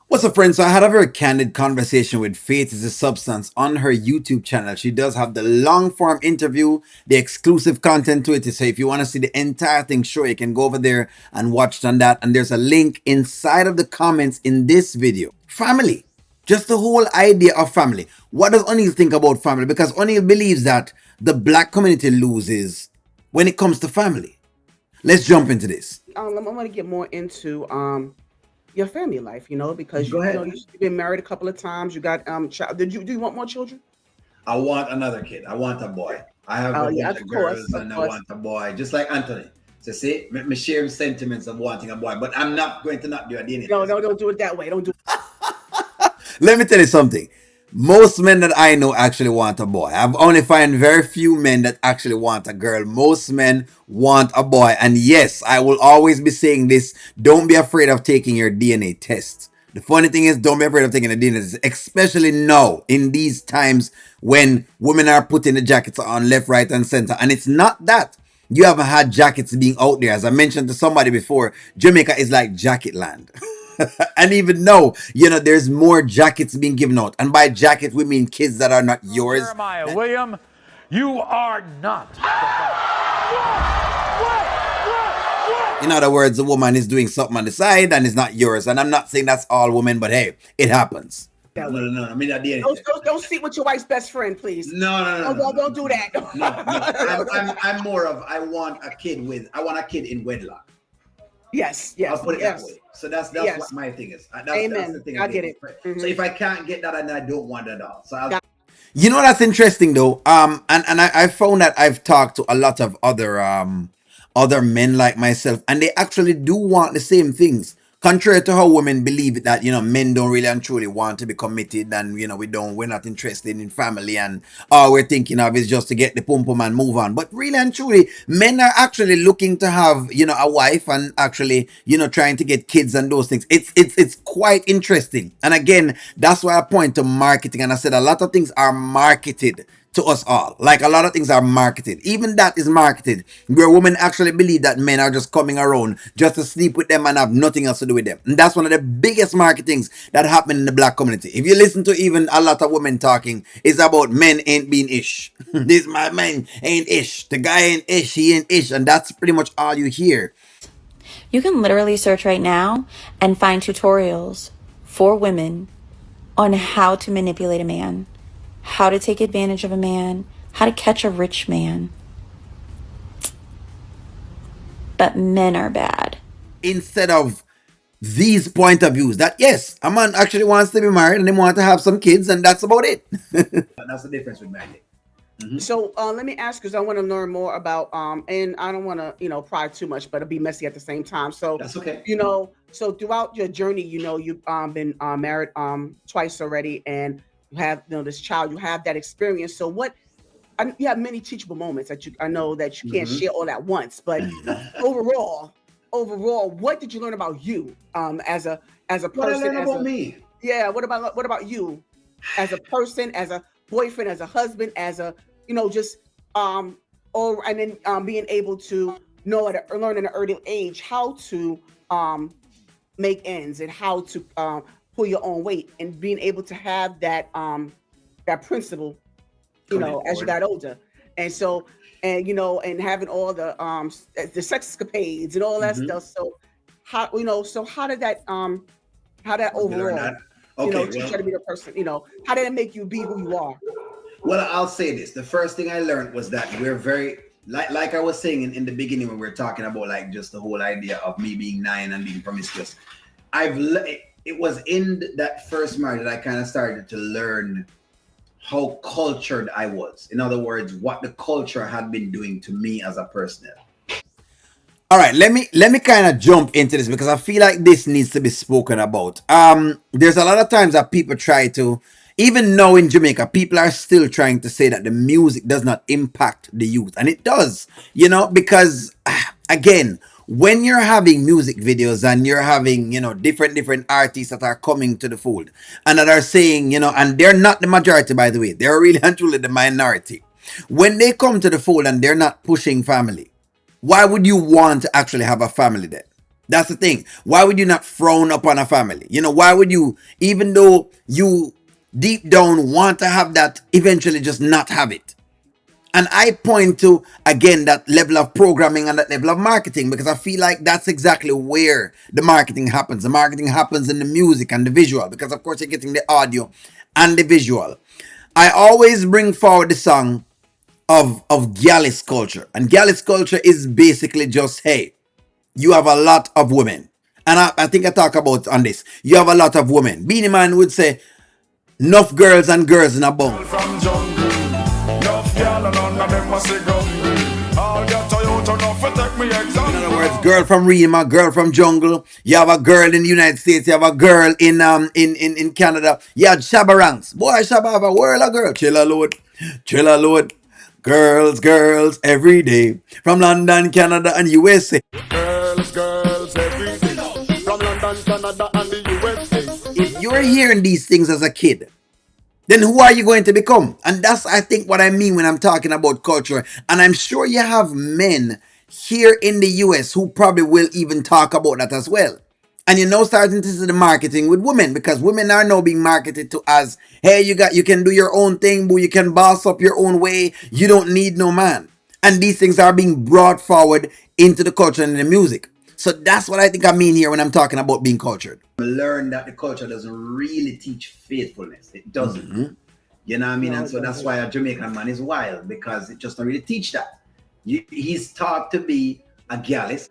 What's up, friends? So I had a very candid conversation with Faith is a Substance on her YouTube channel. She does have the long form interview, the exclusive content to it. So if you want to see the entire thing, sure, you can go over there and watch on that. And there's a link inside of the comments in this video. Family. Just the whole idea of family. What does O'Neill think about family? Because O'Neill believes that the black community loses when it comes to family. Let's jump into this. I want to get more into your family life, because Go ahead. you've been married a couple of times. You got child. Do you want more children? I want another kid. I want a boy. I have Oh a yeah, bunch of of course, girls of and I course. want a boy, just like Anthony. So see, me share his sentiments of wanting a boy, but I'm not going to not do a DNA No, test. no, don't do it that way. Don't do. Let me tell you something. Most men that I know actually want a boy. I've only found very few men that actually want a girl. Most men want a boy. And yes, I will always be saying this. Don't be afraid of taking your DNA test. The funny thing is, don't be afraid of taking a DNA test, especially now in these times when women are putting the jackets on left, right, and center. And it's not that you haven't had jackets being out there. As I mentioned to somebody before, Jamaica is like jacket land. And even though, there's more jackets being given out. And by jacket, we mean kids that are not yours. Jeremiah William, you are not. In other words, the woman is doing something on the side and it's not yours. And I'm not saying that's all women, but hey, it happens. That No, way. no, no. I mean a DNA Don't, test. don't, don't sleep with your wife's best friend, please. No, no, no, Don't, no, don't, no, don't do that. no, no. I'm more of I want a kid in wedlock. Yes, yes, I'll put it that yes. way. So that's Yes. what my thing is. That's Amen. the thing. I get it. So if I can't get that, and I don't want it at all. So I'll You know that's interesting though. And I found that I've talked to a lot of other men like myself, and they actually do want the same things. Contrary to how women believe that, men don't really and truly want to be committed, and we're not interested in family, and all we're thinking of is just to get the pum pum and move on. But really and truly, men are actually looking to have, a wife, and actually, trying to get kids and those things. It's quite interesting. And again, that's why I point to marketing, and I said a lot of things are marketed to us all. Like a lot of things are marketed. Even that is marketed. Where women actually believe that men are just coming around just to sleep with them and have nothing else to do with them. And that's one of the biggest marketings that happen in the black community. If you listen to even a lot of women talking, it's about men ain't being ish. This my man ain't ish. The guy ain't ish. He ain't ish. And that's pretty much all you hear. You can literally search right now and find tutorials for women on how to manipulate a man, how to take advantage of a man, how to catch a rich man. But men are bad. Instead of these point of views that yes, a man actually wants to be married and they want to have some kids, and that's about it. that's the difference with marriage. Mm-hmm. So let me ask, because I want to learn more about and I don't want to pry too much, but it'll be messy at the same time. So That's okay. so throughout your journey, you've been married twice already, and you have this child. You have that experience. So you have many teachable moments that I know that you can't Mm-hmm. share all at once, but overall, what did you learn about you as a What I person? learned about me. Yeah, what about you as a person, as a boyfriend, as a husband, as a just or and then being able to learn at an early age how to make ends and how to pull your own weight, and being able to have that principle Coming as you forward. got older. And so, and having all the sex escapades and all that Mm-hmm. stuff. So how did that You learn overall that. Okay. teach you Well, to be the person, how did it make you be who you are? Well, I'll say this. The first thing I learned was that we're very like I was saying in the beginning when we were talking about like just the whole idea of me being nine and being promiscuous. It was in that first marriage that I kind of started to learn how cultured I was. In other words, what the culture had been doing to me as a person. All right, let me kind of jump into this because I feel like this needs to be spoken about. There's a lot of times that people try to, even now in Jamaica, people are still trying to say that the music does not impact the youth, and it does, because again, when you're having music videos and you're having, different artists that are coming to the fold and that are saying, and they're not the majority, by the way, they're really and truly the minority. When they come to the fold and they're not pushing family, why would you want to actually have a family then? That's the thing. Why would you not frown upon a family? You know, why would you, even though you deep down want to have that, eventually just not have it? And I point to, again, that level of programming and that level of marketing, because I feel like that's exactly where the marketing happens. The marketing happens in the music and the visual, because of course you're getting the audio and the visual. I always bring forward the song of Gallus culture. And Gallus culture is basically just, hey, you have a lot of women. And I think I talk about on this. You have a lot of women. Beanie Man would say, enough girls and girls in a bunk. From jungle, enough girl and none of them must say hungry. All that Toyota enough to take me example. In other words, girl from Rima, girl from jungle. You have a girl in the United States. You have a girl in Canada. You have Shabba Ranks. Boy, Shabba have a world of girl. Chill a load. Chill a load. Girls, girls, every day. From London, Canada, and USA. Girls, every day. From London, Canada, and the USA. If you're hearing these things as a kid, then who are you going to become? And that's, I think, what I mean when I'm talking about culture. And I'm sure you have men here in the US who probably will even talk about that as well. And you're now starting to see the marketing with women, because women are now being marketed to as, hey, you can do your own thing, boo, you can boss up your own way, you don't need no man. And these things are being brought forward into the culture and the music. So that's what I think I mean here when I'm talking about being cultured. Learn that the culture doesn't really teach faithfulness. It doesn't. Mm-hmm. You know what I mean? No, And so that's why a Jamaican man is wild, because it just don't really teach that. He's taught to be a gallus.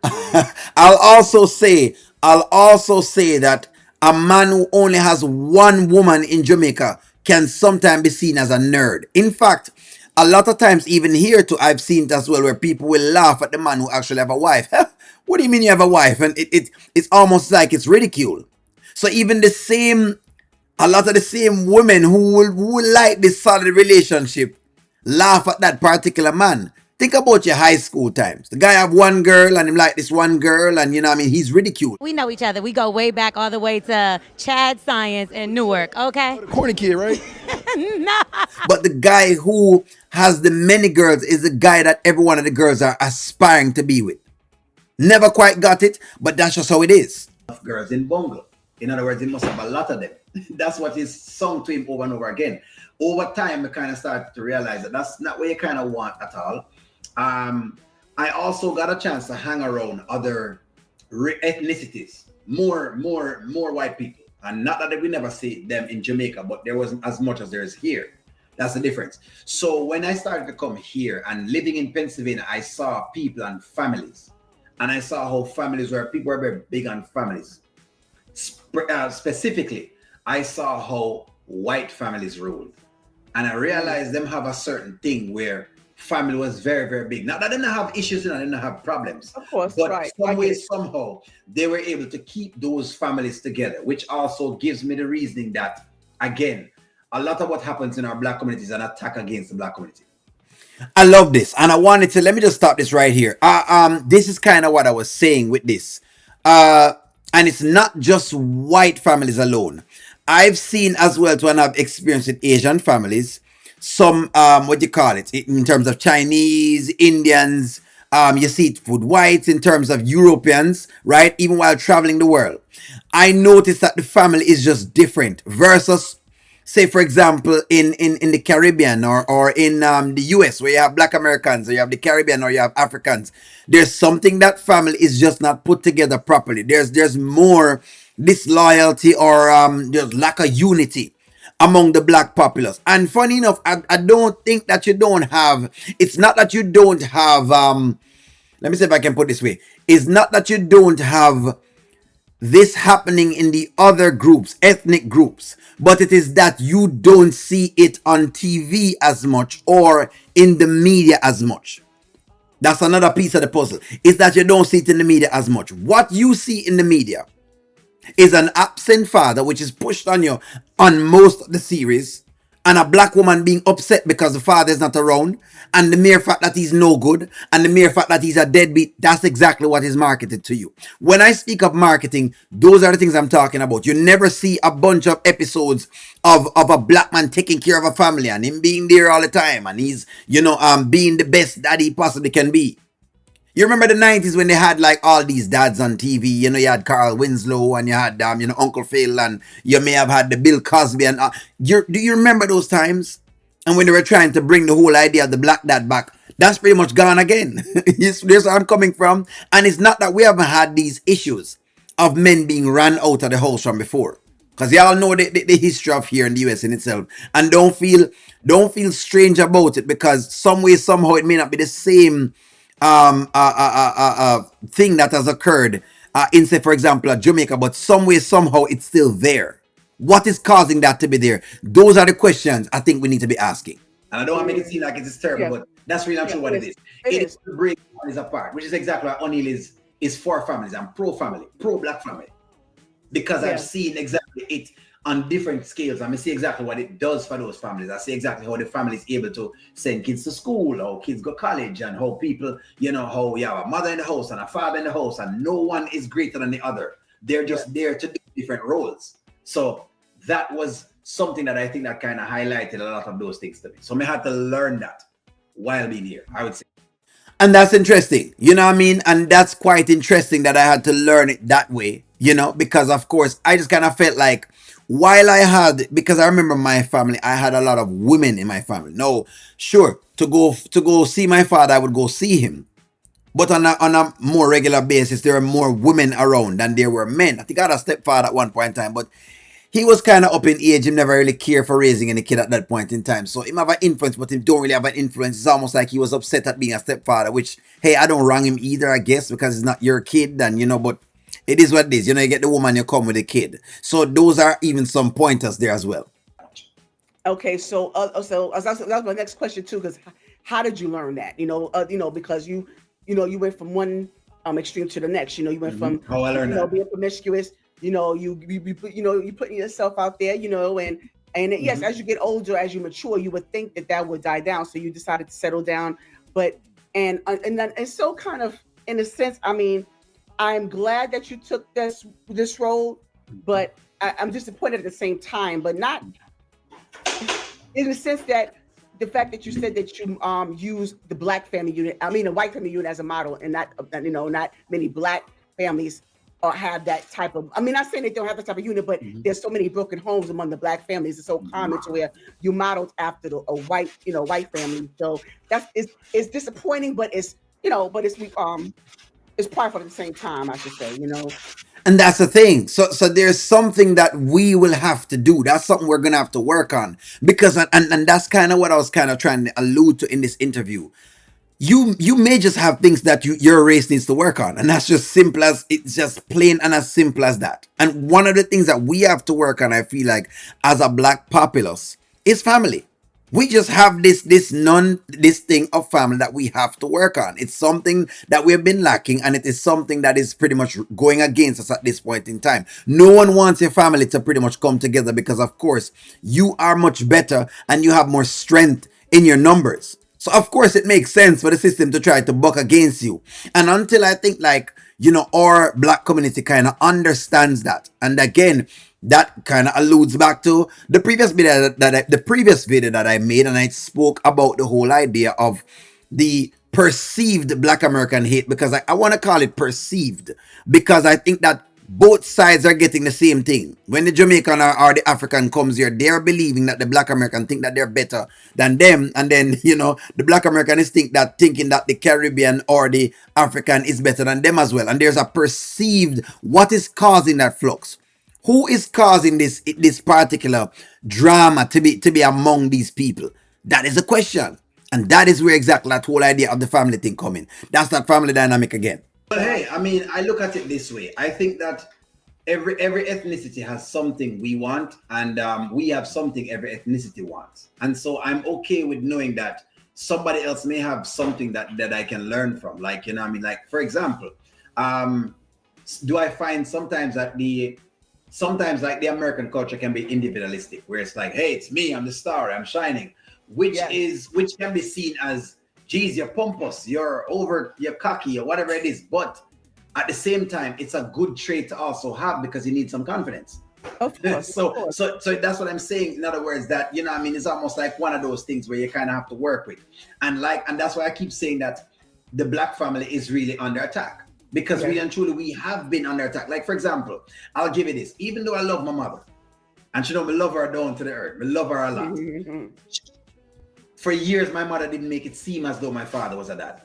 I'll also say that a man who only has one woman in Jamaica can sometimes be seen as a nerd. In fact, a lot of times, even here too, I've seen it as well, where people will laugh at the man who actually have a wife. What do you mean you have a wife? And it's almost like it's ridicule. So even a lot of the same women who will like this solid relationship laugh at that particular man. Think about your high school times. The guy have one girl and him like this one girl, and you know what I mean, he's ridiculed. We know each other. We go way back all the way to Chad Science in Newark, okay? Corny kid, right? No. But the guy who has the many girls is the guy that every one of the girls are aspiring to be with. Never quite got it, but that's just how it is. Of girls in Bongo. In other words, he must have a lot of them. That's what is sung to him over and over again. Over time, I kind of started to realize that that's not what you kind of want at all. I also got a chance to hang around other ethnicities, more white people, and not that we never see them in Jamaica, but there wasn't as much as there is here. That's the difference. So when I started to come here and living in Pennsylvania, I saw people and families, and I saw how families were, people were very big on families. Specifically, I saw how white families ruled, and I realized them have a certain thing where family was very, very big. Not that they didn't have issues and they didn't have problems, Of course, but right. some way, somehow, they were able to keep those families together, which also gives me the reasoning that, again, a lot of what happens in our black community is an attack against the black community. I love this, and I wanted to, let me just stop this right here. This is kind of what I was saying with this. And it's not just white families alone. I've seen as well to, and I've experienced with Asian families, some what do you call it, in terms of Chinese, Indians, you see it with whites, in terms of Europeans, right? Even while traveling the world, I noticed that the family is just different versus, say, for example, in the Caribbean, or in the US, where you have black Americans, or you have the Caribbean, or you have Africans. There's something that family is just not put together properly. There's more disloyalty, or there's lack of unity among the black populace. And funny enough, I don't think that you don't have, it's not that you don't have, let me see if I can put it this way. It's not that you don't have this happening in the other groups, ethnic groups, but it is that you don't see it on TV as much, or in the media as much. That's another piece of the puzzle, is that you don't see it in the media as much. What you see in the media is an absent father, which is pushed on you on most of the series, and a black woman being upset because the father is not around, and the mere fact that he's no good, and the mere fact that he's a deadbeat. That's exactly what is marketed to you. When I speak of marketing, those are the things I'm talking about. You never see a bunch of episodes of a black man taking care of a family, and him being there all the time, and he's, being the best that he possibly can be. You remember the 90s when they had like all these dads on TV? You know, you had Carl Winslow and you had Uncle Phil, and you may have had the Bill Cosby and do you remember those times? And when they were trying to bring the whole idea of the black dad back, that's pretty much gone again. There's where I'm coming from. And it's not that we haven't had these issues of men being ran out of the house from before. Because y'all know the history of here in the US in itself. And don't feel strange about it, because some way, somehow it may not be the same thing that has occurred in, say, for example, Jamaica, but some way, somehow it's still there. What is causing that to be there? Those are the questions I think we need to be asking. And I don't want to make it seem like it's terrible, Yeah. but that's really not true what it is. It is to break families apart, which is exactly what O'Neill is for families. I'm pro-family, pro-black family. Because I've seen exactly it on different scales. I see exactly what it does for those families. I see exactly how the family is able to send kids to school, how kids go to college, and how people, how you have a mother in the house and a father in the house, and no one is greater than the other. They're just there to do different roles. So that was something that I think that kind of highlighted a lot of those things to me. So I had to learn that while being here, I would say. And that's interesting, you know what I mean? And that's quite interesting that I had to learn it that way, because of course I just kind of felt like because I remember my family, I had a lot of women in my family. No, sure, to go see my father, I would go see him. But on a more regular basis, there were more women around than there were men. I think I had a stepfather at one point in time, but he was kind of up in age. He never really cared for raising any kid at that point in time. So he have an influence, but he don't really have an influence. It's almost like he was upset at being a stepfather, which, hey, I don't wrong him either, I guess, because it's not your kid. And, but it is what it is. You get the woman, you come with the kid. So those are even some pointers there as well. Okay, so that's my next question too, because how did you learn that? Because you went from one extreme to the next. You went from How I learned that. being promiscuous. You putting yourself out there. And yes, as you get older, as you mature, you would think that would die down. So you decided to settle down, but and so kind of in a sense, I mean, I'm glad that you took this role, but I'm disappointed at the same time, but not in the sense that the fact that you said that you use the black family unit, I mean the white family unit as a model, and not many black families have that type of. I mean, not saying they don't have that type of unit, but there's so many broken homes among the black families. It's so common to where you modeled after a white family. So it's disappointing, but it's prideful at the same time, I should say. And that's the thing. So there's something that we will have to do. That's something we're gonna have to work on. Because and that's kind of what I was kind of trying to allude to in this interview. You may just have things that your race needs to work on, and that's just simple as it's just plain and as simple as that. And one of the things that we have to work on, I feel like, as a black populace, is family. We just have this thing of family that we have to work on. It's something that we have been lacking, and it is something that is pretty much going against us at this point in time. No one wants your family to pretty much come together, because of course you are much better and you have more strength in your numbers. So of course it makes sense for the system to try to buck against you. And until I think our black community kind of understands that, and again, that kind of alludes back to the previous video that I made, and I spoke about the whole idea of the perceived black American hate, because I want to call it perceived, because I think that both sides are getting the same thing. When the Jamaican or the African comes here, they're believing that the black American think that they're better than them, and then the black American is thinking that the Caribbean or the African is better than them as well. And there's a perceived, what is causing that flux? Who is causing this particular drama to be among these people? That is a question. And that is where exactly that whole idea of the family thing coming. That's that family dynamic again. But hey, I mean, I look at it this way. I think that every ethnicity has something we want, and we have something every ethnicity wants. And so I'm okay with knowing that somebody else may have something that I can learn from. Like, like, for example, do I find sometimes like the American culture can be individualistic, where it's like, hey, it's me, I'm the star, I'm shining, which can be seen as, geez, you're pompous, you're cocky, or whatever it is. But at the same time, it's a good trait to also have, because you need some confidence. Of course. So that's what I'm saying. In other words, that it's almost like one of those things where you kind of have to work with, and that's why I keep saying that the black family is really under attack. Because really and truly, we have been under attack. Like, for example, I'll give you this. Even though I love my mother, and she know me love her down to the earth, me love her a lot. For years, my mother didn't make it seem as though my father was a dad.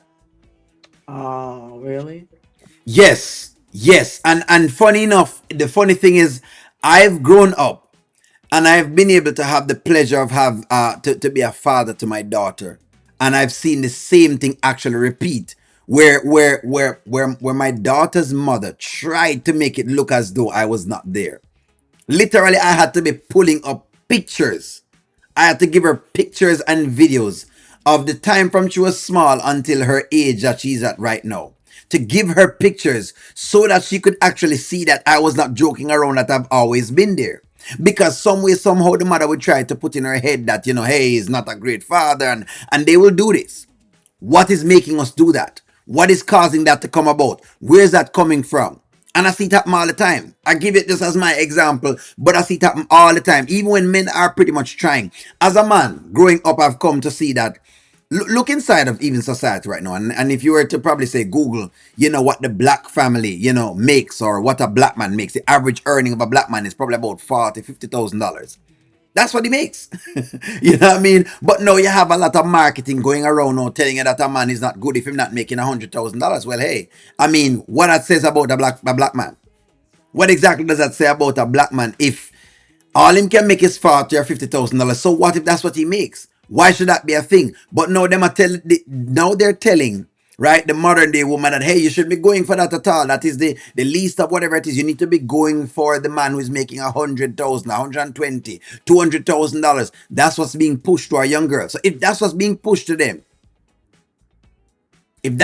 Oh, really? Yes, yes. And funny enough, the funny thing is, I've grown up and I've been able to have the pleasure of to be a father to my daughter. And I've seen the same thing actually repeat. Where my daughter's mother tried to make it look as though I was not there. Literally, I had to be pulling up pictures. I had to give her pictures and videos of the time from she was small until her age that she's at right now. To give her pictures so that she could actually see that I was not joking around, that I've always been there. Because some way, somehow, the mother would try to put in her head that, hey, he's not a great father, and they will do this. What is making us do that? What is causing that to come about? Where's that coming from? And I see it happen all the time. I give it just as my example, but I see it happen all the time, even when men are pretty much trying. As a man, growing up, I've come to see that. Look inside of even society right now, and if you were to probably say Google, what the black family, makes, or what a black man makes, the average earning of a black man is probably about $40,000-$50,000. That's what he makes. You know what I mean? But now you have a lot of marketing going around now telling you that a man is not good if he's not making $100,000. Well, hey, I mean, what that says about a black man? What exactly does that say about a black man if all him can make is $40,000 or $50,000? So what if that's what he makes? Why should that be a thing? But now now they're telling, right, the modern day woman that, hey, you should be going for that at all. That is the least of whatever it is. You need to be going for the man who is making $100,000, $120,000, $200,000. That's what's being pushed to our young girls. So if that's what's being pushed to them, then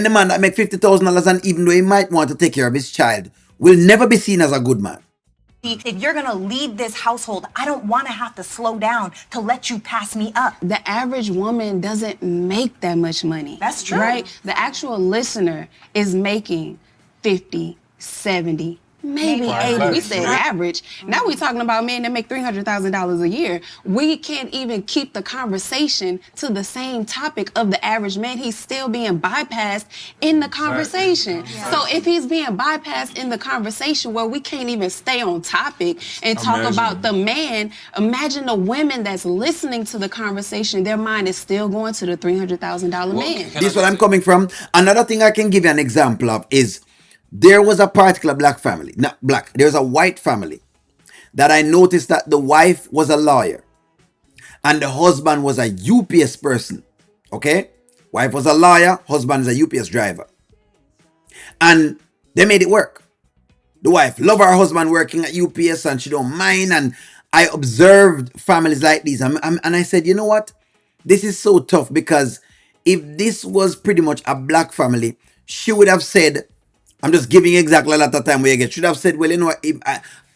the man that make $50,000, and even though he might want to take care of his child, will never be seen as a good man. If you're gonna lead this household, I don't want to have to slow down to let you pass me up. The average woman doesn't make that much money. That's true. Right? The actual listener is making 50, 70, maybe 80. We said average. Now we're talking about men that make $300,000 a year. We can't even keep the conversation to the same topic of the average man. He's still being bypassed in the conversation. Yeah. So if he's being bypassed in the conversation, well, we can't even stay on topic and talk about the man. Imagine the women that's listening to the conversation. Their mind is still going to the $300,000 man. This is what I'm coming from. Another thing I can give you an example of is, there was a particular black family, not black, there was a white family that I noticed that the wife was a lawyer and the husband was a UPS person. Okay? Wife was a lawyer, husband is a UPS driver. And they made it work. The wife loved her husband working at UPS and she don't mind. And I observed families like these and I said, you know what? This is so tough, because if this was pretty much a black family, she would have said, I'm just giving exactly a lot of time where you get. Should have said, well, you know what,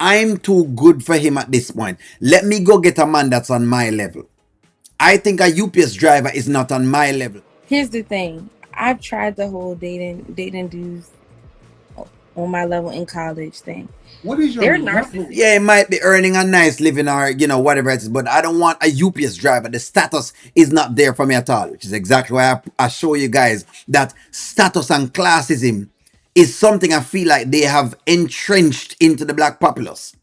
I'm too good for him at this point. Let me go get a man that's on my level. I think a UPS driver is not on my level. Here's the thing. I've tried the whole dating dudes on my level in college thing. What is your They're narcissists. Yeah, it might be earning a nice living or, whatever it is, but I don't want a UPS driver. The status is not there for me at all, which is exactly why I show you guys that status and classism is something I feel like they have entrenched into the black populace.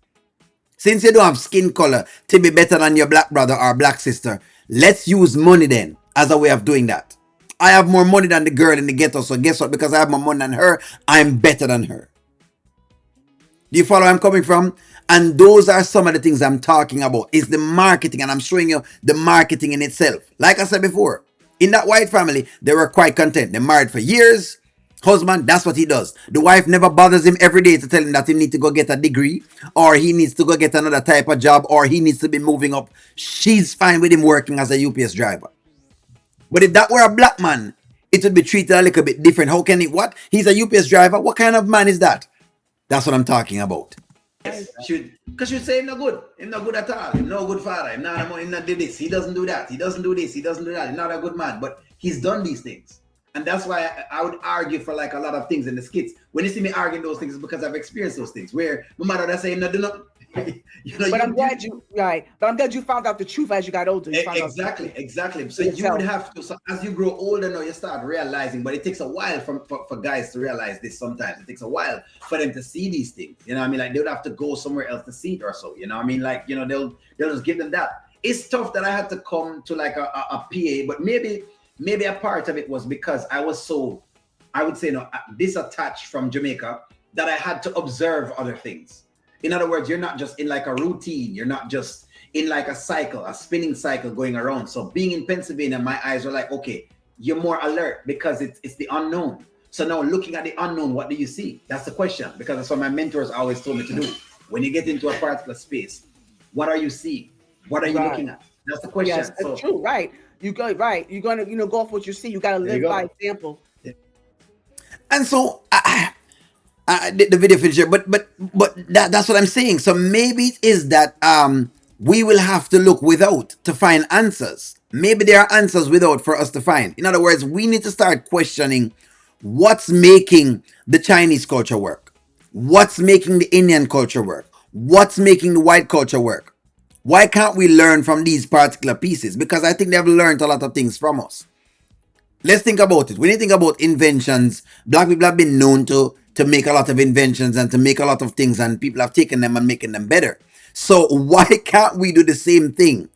Since you don't have skin color to be better than your black brother or black sister, let's use money then as a way of doing that. I have more money than the girl in the ghetto, so guess what? Because I have more money than her, I'm better than her. Do you follow where I'm coming from? And those are some of the things I'm talking about. Is the marketing, and I'm showing you the marketing in itself. Like I said before, in that white family, they were quite content. They married for years. Husband, that's what he does. The wife never bothers him every day to tell him that he needs to go get a degree, or he needs to go get another type of job, or he needs to be moving up. She's fine with him working as a UPS driver. But if that were a black man, it would be treated a little bit different. How can he, what? He's a UPS driver. What kind of man is that? That's what I'm talking about. Yes, because you say he's not good. He's not good at all. He's not a good father. He's not do this. He doesn't do that. He doesn't do this. He doesn't do that. He's not a good man. But he's done these things. And that's why I would argue for like a lot of things in the skits. When you see me arguing those things, it's because I've experienced those things. Where my mother does say, no, do not. you know, But I'm glad you right. But I'm glad you found out the truth as you got older. You found out the exactly, truth exactly. So for you would yourself. have to, so as you grow older now, you start realizing, but it takes a while for guys to realize this sometimes. It takes a while for them to see these things. You know what I mean? Like they would have to go somewhere else to see it or so. You know what I mean? Like, you know, they'll just give them that. It's tough that I had to come to like a PA, but maybe a part of it was because I was so, I would say, disattached from Jamaica that I had to observe other things. In other words, you're not just in like a routine. You're not just in like a cycle, a spinning cycle going around. So being in Pennsylvania, my eyes were like, okay, you're more alert because it's the unknown. So now looking at the unknown, what do you see? That's the question, because that's what my mentors always told me to do. When you get into a particular space, what are you seeing? What are you Right. looking at? That's the Yes, question. that's So true. Right. You go right. You're gonna, go off what you see. You gotta there you live by go. example. And so the video feature, but that's what I'm saying. So maybe it is that we will have to look without to find answers. Maybe there are answers without for us to find. In other words, we need to start questioning what's making the Chinese culture work, what's making the Indian culture work, what's making the white culture work. Why can't we learn from these particular pieces? Because I think they've learned a lot of things from us. Let's think about it. When you think about inventions, black people have been known to make a lot of inventions and to make a lot of things, and people have taken them and making them better. So why can't we do the same thing?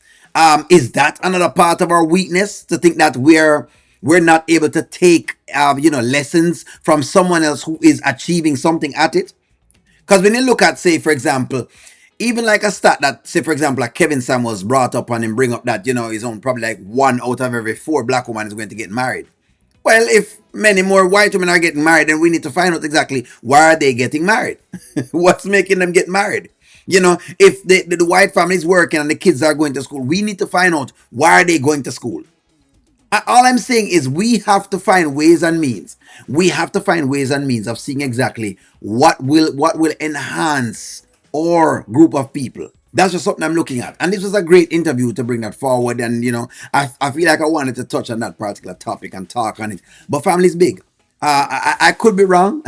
Is that another part of our weakness to think that we're not able to take lessons from someone else who is achieving something at it? Because when you look at, say, for example, even like a stat that, say, for example, like Kevin Samuels brought up on him, bring up that, his own probably like 1 out of every 4 black women is going to get married. Well, if many more white women are getting married, then we need to find out exactly why are they getting married? What's making them get married? If the white family is working and the kids are going to school, we need to find out why are they going to school. All I'm saying is we have to find ways and means. We have to find ways and means of seeing exactly what will enhance our group of people. That's just something I'm looking at. And this was a great interview to bring that forward. And I feel like I wanted to touch on that particular topic and talk on it. But family's big. I could be wrong.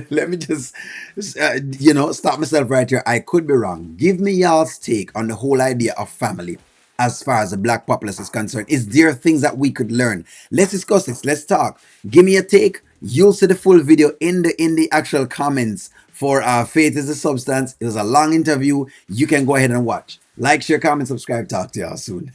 Let me just, stop myself right here. I could be wrong. Give me y'all's take on the whole idea of family as far as the black populace is concerned. Is there things that we could learn? Let's discuss this. Let's talk. Give me a take. You'll see the full video in the actual comments for Faith is the Substance. It was a long interview. You can go ahead and watch. Like, share, comment, subscribe. Talk to y'all soon.